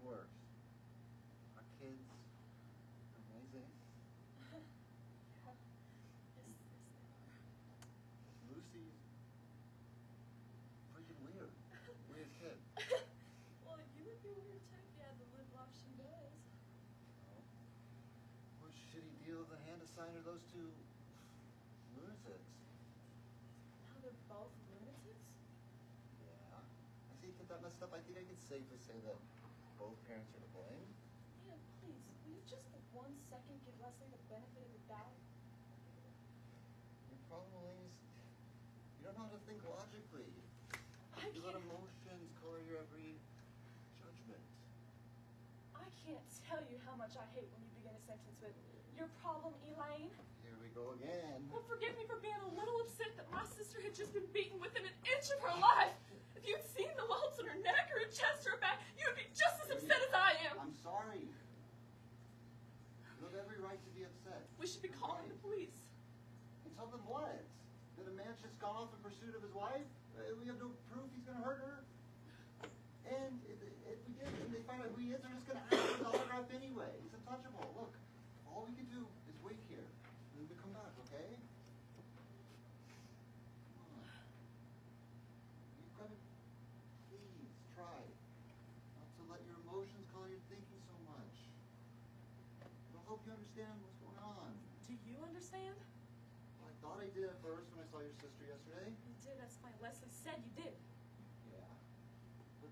worse. Our kids are amazing. Yeah. Yes, they are. Lucy's freaking weird. Weird kid. Well, you would be weird too if you had the live life she does. Oh. What a shitty deal to hand assign her those two lunatics. Now they're both lunatics? Yeah. I think get that messed up. I think I can safely say that both parents are to blame. Yeah, please, will you just for 1 second give Leslie the benefit of the doubt? Your problem, Elaine, is you don't know how to think logically. You let emotions color your every judgment. I can't tell you how much I hate when you begin a sentence with, "Your problem, Elaine." Here we go again. Well, forgive me for being a little upset that my sister had just been beaten within an inch of her life. If you'd seen the welts on her neck or her chest or her back, you'd be just as upset as I am. I'm sorry. You have every right to be upset. We should be calling the police. And tell them what? That a man's just gone off in pursuit of his wife? We have no proof he's going to hurt her? And if we did, and they find out who he is, they're just going to ask for his autograph anyway. He's untouchable. Look, all we can do is wait here. And then we come back, okay? Come on. You've got to understand what's going on. Do you understand? Well, I thought I did at first when I saw your sister yesterday. You did, that's why Leslie said you did. Yeah. But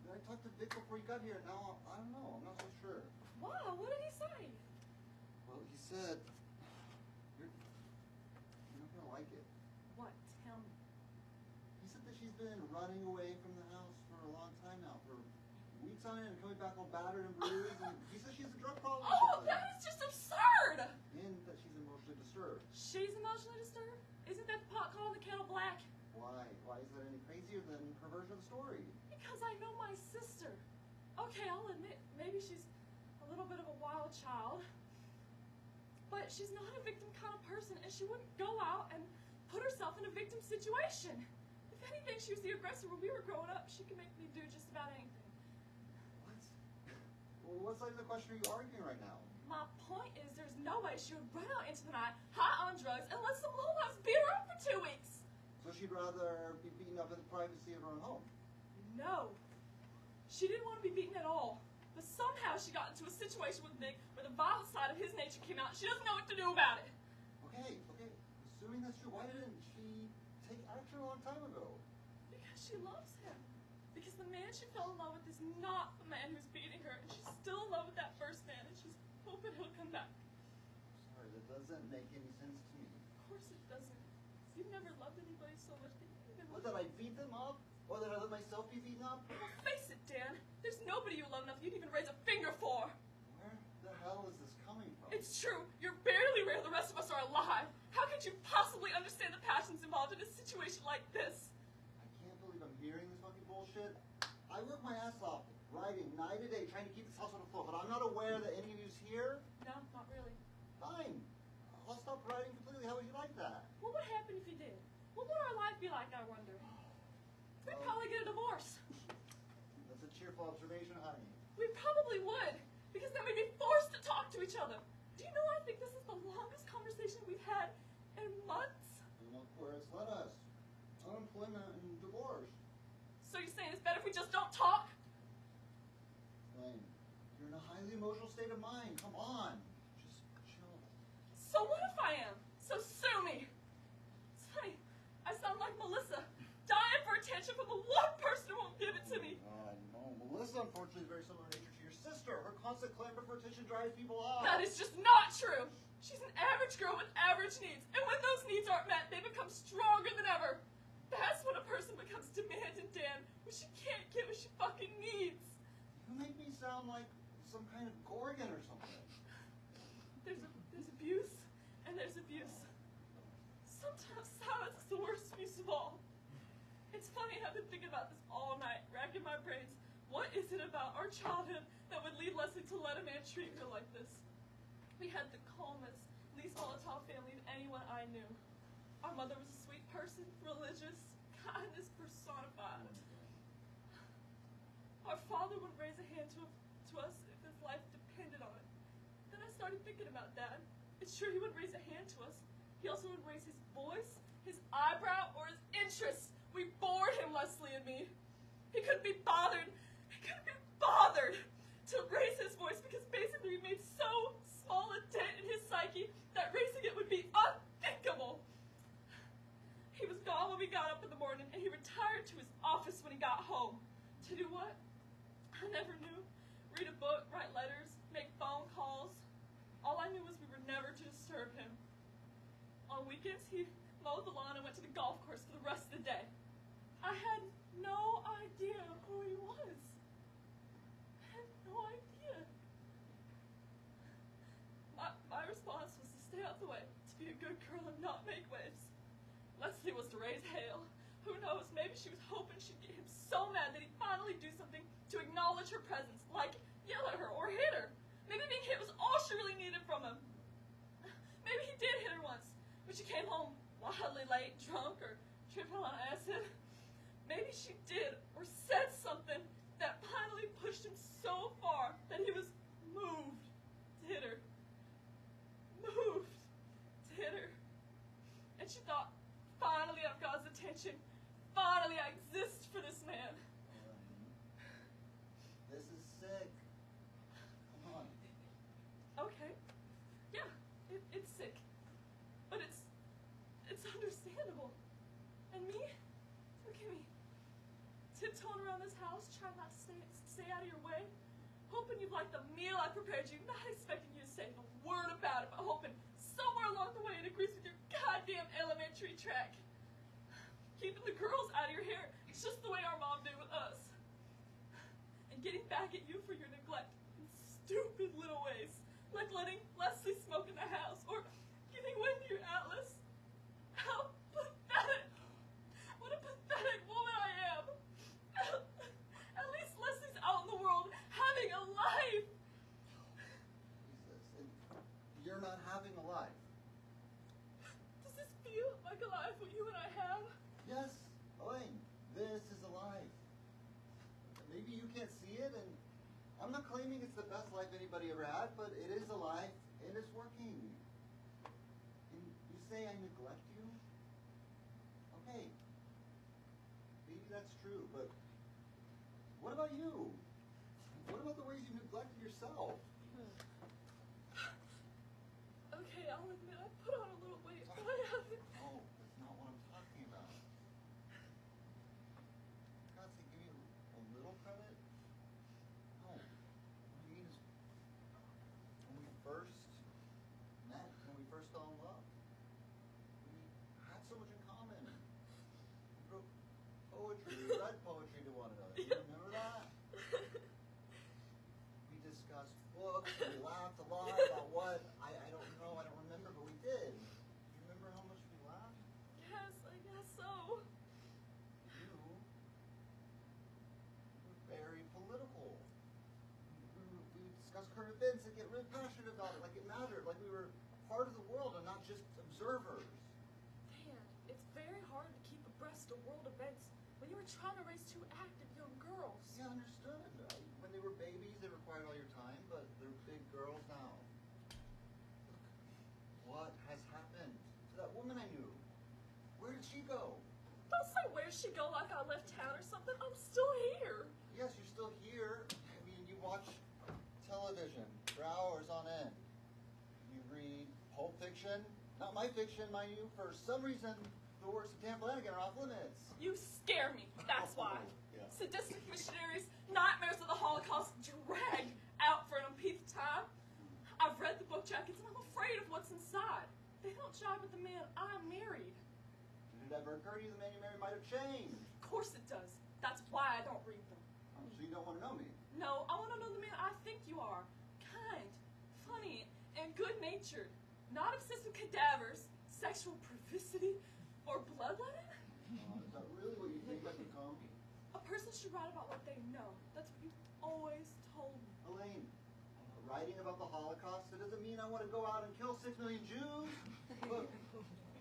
then I talked to Vic before he got here, and now I don't know. I'm not so sure. Wow, what did he say? Well, he said, you're not going to like it. What? Tell me. He said that she's been running away from the house for a long time now, for weeks on end, and coming back all battered and bruised, and he says she has a drug problem or Oh, something. that is just absurd! And that she's emotionally disturbed. She's emotionally disturbed? Isn't that the pot calling the kettle black? Why? Why is that any crazier than her version of the story? Because I know my sister. Okay, I'll admit, maybe she's a little bit of a wild child. But she's not a victim kind of person, and she wouldn't go out and put herself in a victim situation. If anything, she was the aggressor when we were growing up. She could make me do just about anything. What? Well, what side of the question are you arguing right now? My point is, there's no way she would run out into the night, high on drugs, and let some lowlifes beat her up for 2 weeks. So she'd rather be beaten up in the privacy of her own home? No. She didn't want to be beaten at all. But somehow she got into a situation with Nick where the violent side of his nature came out. She doesn't know what to do about it. Okay. Assuming that's true, why didn't she take action a long time ago? Because she loves him. Because the man she fell in love with is not the man who's beating her. And she's still in love with that first man. And she's hoping he'll come back. Sorry, that doesn't make any sense to me. Of course it doesn't. You've never loved anybody so much that you even What, that I beat them up? Or that I let myself be beaten up? Well, face it, Dan. There's nobody you love enough you'd even raise a finger for. Where the hell is this coming from? It's true. You're barely where the rest of us are alive. How could you possibly understand the passions involved in a situation like this? I can't believe I'm hearing this fucking bullshit. I work my ass off, writing night and day, trying to keep this household afloat, but I'm not aware that any of you's here. No, not really. Fine. I'll stop writing completely. How would you like that? What would happen if you did? What would our life be like, I wonder? We'd probably get a divorce. That's a cheerful observation, honey. We probably would, because then we'd be forced to talk to each other. Do you know I think this is the longest conversation we've had in months? And look where it's led us. Unemployment and divorce. So you're saying it's better if we just don't talk? Lane, you're in a highly emotional state of mind. Come on. Just chill. So what if I am? So sue me. It's funny. I sound like Melissa, dying for attention from the one person who won't give it to me. No. Melissa, unfortunately, is very similar in nature to your sister. Her constant clamor for attention drives people off. That is just not true. She's an average girl with average needs. And when those needs aren't met, they become stronger than ever. That's when a person becomes demanding, Dan, when she can't get what she fucking needs. You make me sound like some kind of Gorgon or something. There's abuse, and there's abuse. Sometimes silence is the worst abuse of all. It's funny, I've been thinking about this all night, racking my brains. What is it about our childhood that would lead Leslie to let a man treat her like this? We had the calmest, least volatile family of anyone I knew. Our mother was a sweet person, religious, kindness personified. Our father would raise a hand to us if his life depended on it. Then I started thinking about Dad. It's true he would raise a hand to us. He also would raise his voice, his eyebrow, or his interest. We bored him, Leslie and me. He couldn't be bothered to raise his voice because basically we made so small a dent in his psyche that raising it would be unthinkable. He was gone when we got up in the morning, and he retired to his office when he got home. To do what? I never knew. Read a book, write letters, make phone calls. All I knew was we were never to disturb him. On weekends, he mowed the lawn and went to the golf course for the rest of the day. I had no idea who he was. I had no idea. My response was to stay out the way, to be a good girl and not make waves. Leslie was to raise hail. Who knows, maybe she was hoping she'd get him so mad that he'd finally do something to acknowledge her presence, like yell at her or hit her. Maybe being hit was all she really needed from him. Maybe he did hit her once, but she came home wildly late, drunk, or tripping on acid. Maybe she did or said something that finally pushed him so far that he was moved to hit her. Moved to hit her. And she thought, finally I've got his attention. Finally I exist for this man. This is sick. Come on. Okay. stay out of your way, hoping you've liked the meal I prepared you, not expecting you to say a word about it, but hoping somewhere along the way it agrees with your goddamn elementary track. Keeping the curls out of your hair, it's just the way our mom did with us. And getting back at you for your neglect in stupid little ways, like letting Leslie smoke in the house, or giving way to your Atlas. How pathetic! What a pathetic woman I am! At least Leslie's out in the world having a life! Jesus, and you're not having a life. Does this feel like a life what you and I have? Yes, Elaine, this is a life. Maybe you can't see it, and I'm not claiming it's the best life anybody ever had, but it is a life, and it's working. And you say I neglect you? Okay, maybe that's true, but what about you? What about the ways you neglected yourself? Okay, I'll admit I put on a little weight, but I haven't. No, that's not what I'm talking about. God, say, give me a little credit? No. What I mean is, when we first met, when we first fell in love, we had so much in common. We wrote poetry, we read poetry to one another. Do you remember that? We discussed books, we laughed a lot about what, I don't know, I don't remember, but we did. Do you remember how much we laughed? Yes, I guess so. You were very political. We would discuss current events and get really passionate about it, like it mattered, like we were part of the world and not just observers. Dan, it's very hard to keep abreast of world events when you were trying to raise two active young girls. Yeah, understood. When they were babies, they required all your time, but they're big girls now. Look, what has happened to that woman I knew? Where did she go? Don't say where'd she go like I left town or something. I'm still here. Yes, you're still here. I mean, you watch television for hours on end. You read Pulp Fiction. Not my fiction, mind you. For some reason, the works of Dan Flanagan are off limits. You scare me, that's why. Yeah. Sadistic missionaries, nightmares of the Holocaust drag out for an umpteenth time. I've read the book jackets and I'm afraid of what's inside. They don't jive with the man I married. Did it ever occur to you the man you married might have changed? Of course it does. That's why I don't read them. Oh, so you don't want to know me? No, I want to know the man I think you are. Kind, funny, and good-natured. Not obsessed with cadavers, sexual perversity, or bloodletting. Is that really what you think I've become? A person should write about what they know. That's what you've always told me. Elaine, writing about the Holocaust, it doesn't mean I want to go out and kill 6 million Jews. Look,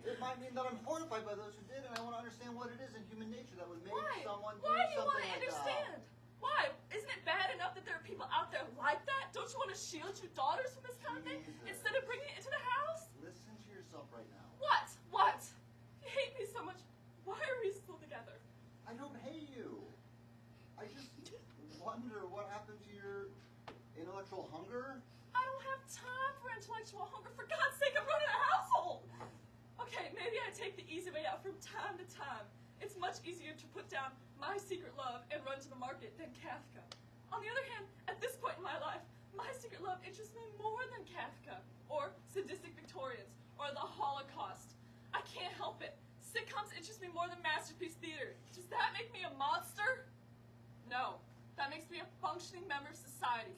it might mean that I'm horrified by those who did, and I want to understand what it is in human nature that would make someone do Why do you something want to like understand? that. Why? Isn't it bad enough that there are people out there like that? Don't you want to shield your daughters from this kind of thing Jesus. instead of bringing it into the house? Listen to yourself right now. What? What? You hate me so much. Why are we still together? I don't hate you. I just wonder what happened to your intellectual hunger. I don't have time for intellectual hunger. For God's sake, I'm running a household. Okay, maybe I take the easy way out from time to time. It's much easier to put down my secret love and run to the market than Kafka. On the other hand, at this point in my life, my secret love interests me more than Kafka, or sadistic Victorians, or the Holocaust. I can't help it. Sitcoms interest me more than masterpiece theater. Does that make me a monster? No, that makes me a functioning member of society.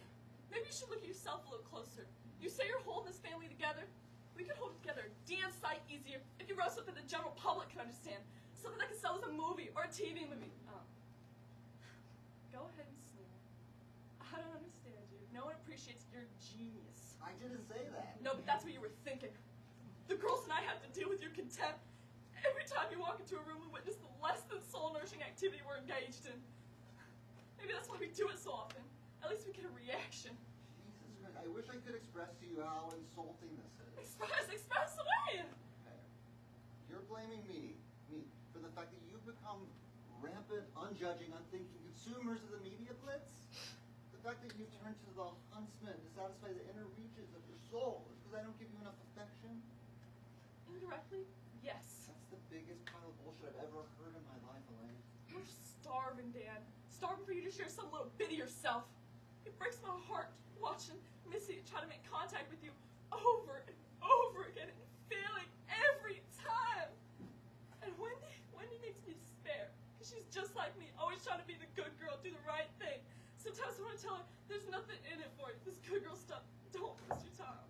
Maybe you should look at yourself a little closer. You say you're holding this family together. We could hold it together a damn sight easier if you wrote something the general public can understand. Something that can sell as a movie or a TV movie. Go ahead and sneer. I don't understand you. No one appreciates your genius. I didn't say that. No, but that's what you were thinking. The girls and I have to deal with your contempt. Every time you walk into a room, we witness the less than soul-nourishing activity we're engaged in. Maybe that's why we do it so often. At least we get a reaction. Jesus Christ, I wish I could express to you how insulting this is. Express away! Okay. You're blaming me, for the fact that you've become rampant, unjudging, unthinking consumers of the media blitz. The fact that you turn to the huntsman to satisfy the inner reaches of your soul is because I don't give you enough affection. Indirectly, yes. That's the biggest pile of bullshit I've ever heard in my life, Elaine. We're starving, Dan. starving for you to share some little bit of yourself. It breaks my heart watching Missy try to make contact with you over and over again and failing every time. And Wendy makes me despair because she's just like me, always trying to be the good girl, do the right thing. Sometimes I want to tell her, there's nothing in it for you. This good girl stuff, don't waste your time.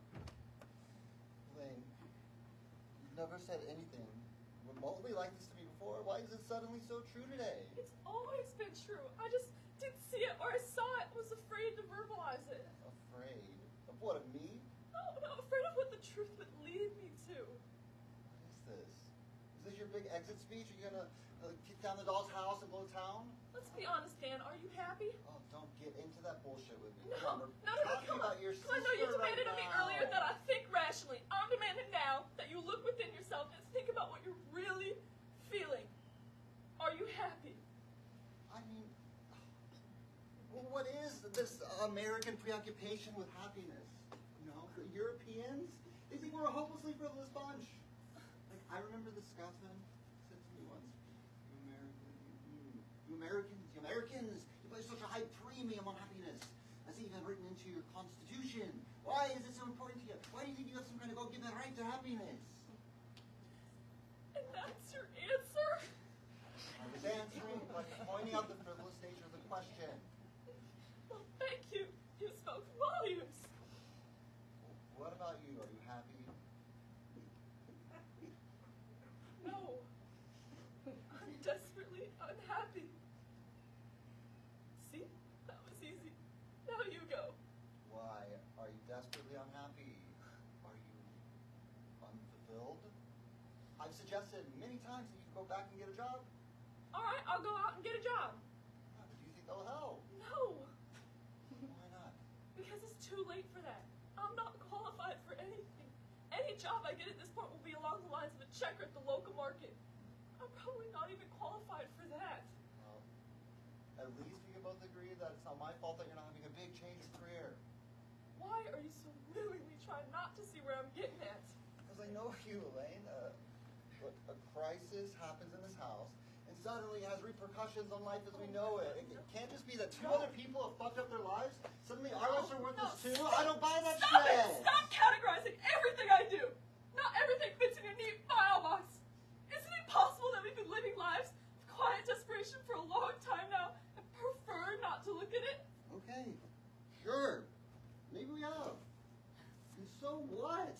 Elaine, you've never said anything remotely like this to me before. Why is it suddenly so true today? It's always been true. I just didn't see it, or I saw it, was afraid to verbalize it. Afraid? Of what, of me? No, afraid of what the truth would lead me to. What is this? Is this your big exit speech? Are you gonna kick down the doll's house and blow town? Let's be honest, Dan. Are you happy? Oh, don't get into that bullshit with me. No, Come on, come on. about your I know you sister demanded right of me now. earlier that I think rationally. I'm demanding now that you look within yourself and think about what you're really feeling. Are you happy? I mean, what is this American preoccupation with happiness? You know, the Europeans, they think we're a hopelessly frivolous bunch. Like, I remember the Scotsman said to me once, you Americans, you place such a high premium on happiness. That's even written into your constitution. Why is it so important to you? Why do you think you have some kind of God-given right to happiness? And that's your answer? I was answering by pointing out the frivolous nature of the question. Well, thank you. You spoke volumes. What about you? Are you happy? No. I'm desperately unhappy. See? That was easy. Now you go. Why? Are you desperately unhappy? Are you unfulfilled? I've suggested many times that you go back and get a job. All right, I'll go out and get a job. Do you think that'll help? No, Why not? because it's too late for that. I'm not qualified for anything. Any job I get at this point will be along the lines of a checker at the local market. I'm probably not even qualified for that. Well, at least we can both agree that it's not my fault that you're not having a big change of career. Why are you so willingly trying not to see where I'm getting at? Because I know you, Elaine. Look, a crisis happens in this house, and suddenly it has repercussions on life as we know it. It can't just be that two other people have fucked up their lives. Suddenly our lives are worthless too. I don't buy that Stop shit. it! Stop categorizing everything I do! Not everything fits in a neat file box. Isn't it possible that we've been living lives of quiet desperation for a long time now and prefer not to look at it? Okay, sure. Maybe we have. And so what?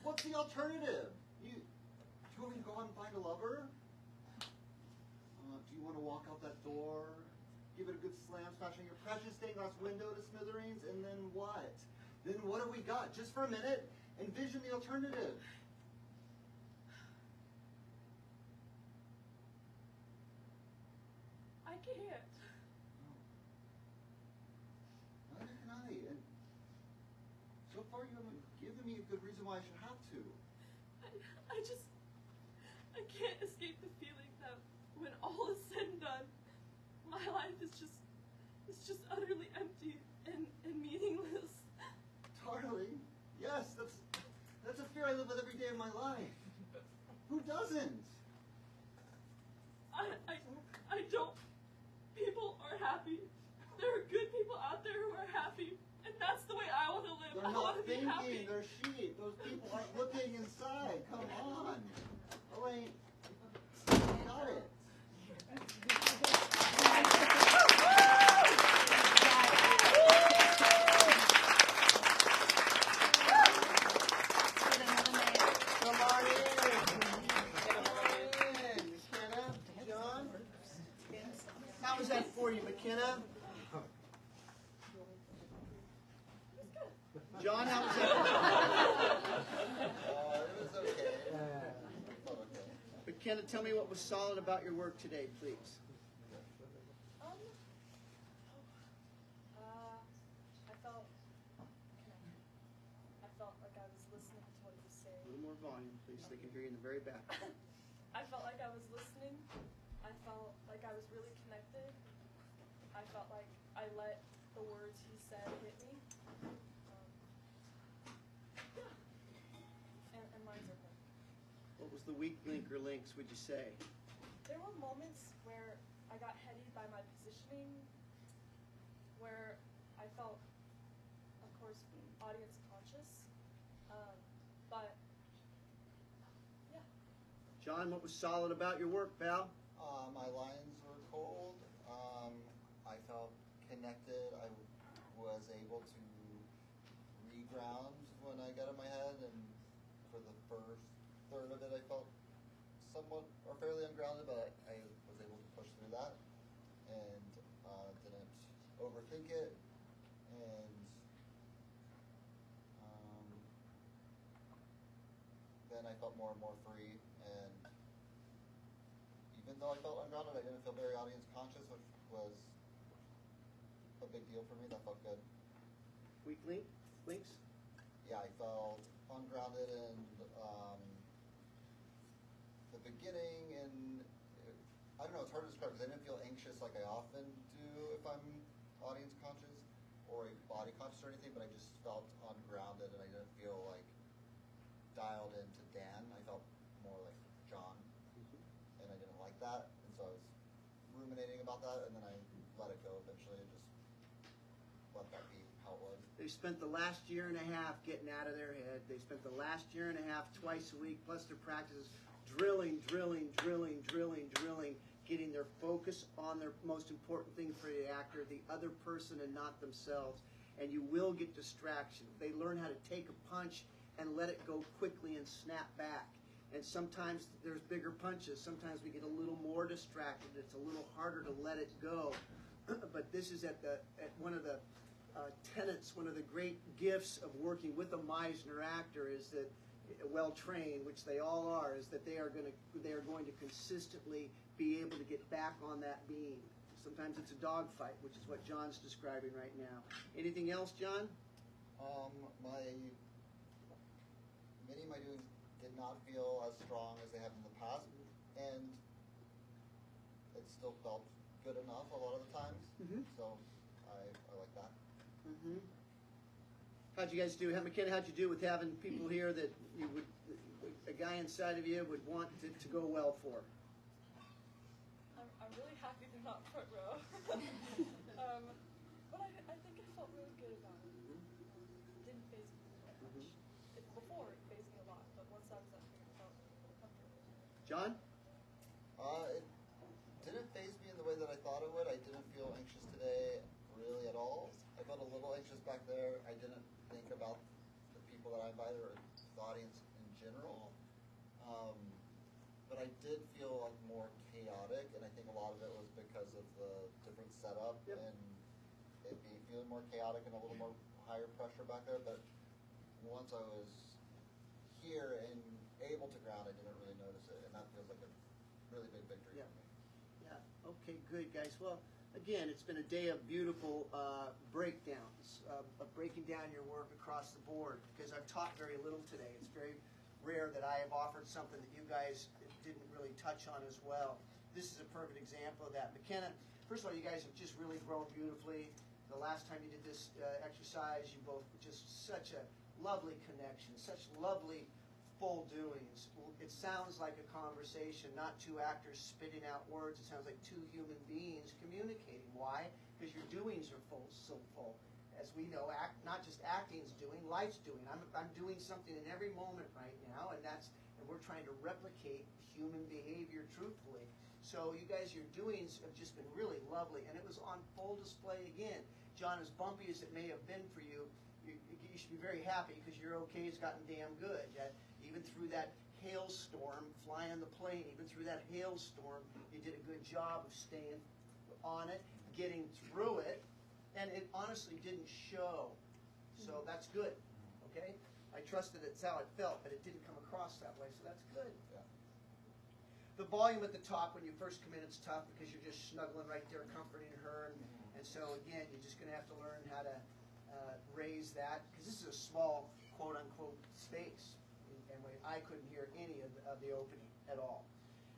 What's the alternative? Do you want me to go out and find a lover? Do you want to walk out that door, give it a good slam, smashing your precious stained glass window to smithereens, and then what? Then what have we got? Just for a minute, envision the alternative. I can't. Neither can I. And so far you haven't given me a good reason why I should have to. I can't escape the feeling that when all is said and done, my life is just utterly empty and meaningless. Darling, yes, that's a fear I live with every day of my life. Who doesn't? I don't. People are happy. There are good people out there who are happy, and that's the way I want to live. They're I want not to be happy. thinking, they're sheep. Those people aren't looking inside. Come on. Elaine, got it. Come on in. Come on in. McKenna, John. How was that for you, McKenna? John, how was that? It was okay. McKenna, tell me what was solid about your work today, please. I felt like I was listening to what you say. A little more volume, please, so they can hear you in the very back. I felt like I was listening. I felt like I was really connected. I felt like I let the words he said hit me. And mine's okay. What was the weak link or links, would you say? There were moments where I got heady by my position auditioning where I felt, of course, audience conscious, but yeah. John, what was solid about your work, pal? My lines were cold. I felt connected. I was able to reground when I got in my head, and for the first third of it, I felt somewhat or fairly ungrounded, but I was able to push through that and didn't overthink it. And then I felt more and more free, and even though I felt ungrounded, I didn't feel very audience conscious, which was a big deal for me. That felt good. Weak links? Yeah, I felt ungrounded in the beginning, and I don't know, it's hard to describe because I didn't feel anxious like I often do if I'm audience conscious or body conscious or anything, but I just felt ungrounded, and I didn't feel like dialed into Dan. I felt more like John, and I didn't like that, and so I was ruminating about that, and then I let it go eventually and just let that be how it was. They spent the last year and a half getting out of their head. They spent the last year and a half twice a week, plus their practices, drilling, getting their focus on their most important thing for the actor, the other person and not themselves. And you will get distraction. They learn how to take a punch and let it go quickly and snap back. And sometimes there's bigger punches. Sometimes we get a little more distracted. It's a little harder to let it go. But this is at one of the tenets, one of the great gifts of working with a Meisner actor is that, well trained, which they all are, is that they are going to consistently be able to get back on that beam. Sometimes it's a dogfight, which is what John's describing right now. Anything else, John? Many of my doings did not feel as strong as they have in the past, and it still felt good enough a lot of the times. So I like that. How'd you guys do? McKenna, how'd you do with having people here that you would, a guy inside of you would want to go well for? I'm really happy they're not front row. But I think it felt really good about it. It didn't faze me that much. Before it fazed me a lot, but once I was up here, it felt comfortable. John? It didn't faze me in the way that I thought it would. I didn't feel anxious today really at all. I felt a little anxious back there. I didn't think about the people that I invited or the audience in general. But I did feel like more chaotic, and I think a lot of it was because of the different setup and it feeling more chaotic and a little more higher pressure back there. But once I was here and able to ground, I didn't really notice it, and that feels like a really big victory for me. Yeah. Okay, good, guys. Well, again, it's been a day of beautiful breakdowns, of breaking down your work across the board, because I've taught very little today. It's very rare that I have offered something that you guys didn't really touch on as well. This is a perfect example of that. McKenna, first of all, you guys have just really grown beautifully. The last time you did this exercise, you both just such a lovely connection, such lovely full doings. It sounds like a conversation, not two actors spitting out words. It sounds like two human beings communicating. Why? Because your doings are so full. As we know, not just acting's doing, life's doing. I'm doing something in every moment right now, and we're trying to replicate human behavior truthfully. So you guys, your doings have just been really lovely, and it was on full display again. John, as bumpy as it may have been for you, you should be very happy because your okay has gotten damn good. Even through that hailstorm, flying the plane, even through that hailstorm, you did a good job of staying on it, getting through it, and it honestly didn't show. So that's good, okay? I trust that it's how it felt, but it didn't come across that way, so that's good. Yeah. The volume at the top when you first come in, it's tough because you're just snuggling right there, comforting her, and so again, you're just going to have to learn how to raise that, because this is a small, quote-unquote, space, and I couldn't hear any of the opening at all.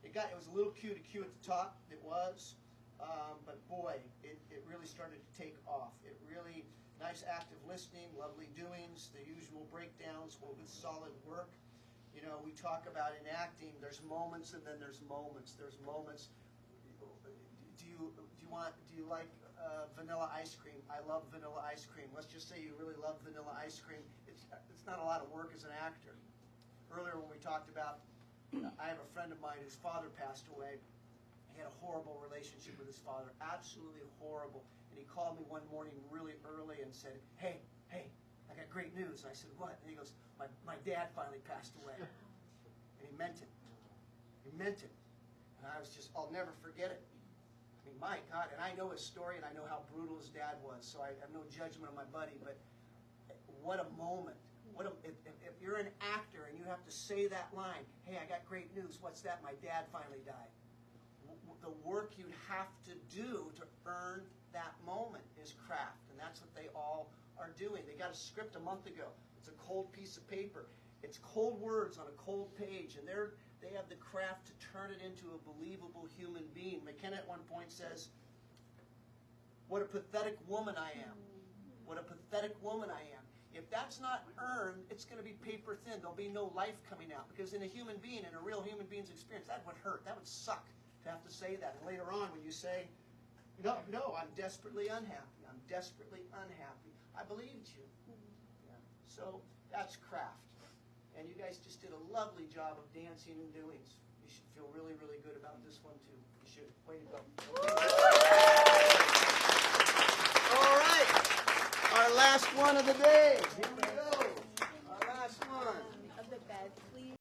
It was a little cue to cue at the top, it was, but boy, it really started to take off. It really, nice active listening, lovely doings, the usual breakdowns with solid work. You know, we talk about in acting, there's moments and then there's moments. There's moments. Do do you like vanilla ice cream? I love vanilla ice cream. Let's just say you really love vanilla ice cream. It's not a lot of work as an actor. Earlier when we talked about, I have a friend of mine whose father passed away. He had a horrible relationship with his father, absolutely horrible. And he called me one morning really early and said, hey, I got great news. And I said, what? And he goes, my dad finally passed away. And he meant it. He meant it. And I was just, I'll never forget it. I mean, my God, and I know his story, and I know how brutal his dad was, so I have no judgment on my buddy, but what a moment. If you're an actor and you have to say that line, hey, I got great news, what's that? My dad finally died. The work you'd have to do to earn that moment is craft, and that's what they all are doing. They got a script a month ago. It's a cold piece of paper. It's cold words on a cold page, and they have the craft to turn it into a believable human being. McKenna at one point says, what a pathetic woman I am. What a pathetic woman I am. If that's not earned, it's going to be paper thin. There'll be no life coming out. Because in a human being, in a real human being's experience, that would hurt. That would suck to have to say that. And later on when you say, no, I'm desperately unhappy. I'm desperately unhappy. I believed you. Yeah. So that's craft. And you guys just did a lovely job of dancing and doings. You should feel really, really good about this one, too. You should. Way to go. All right. Our last one of the day.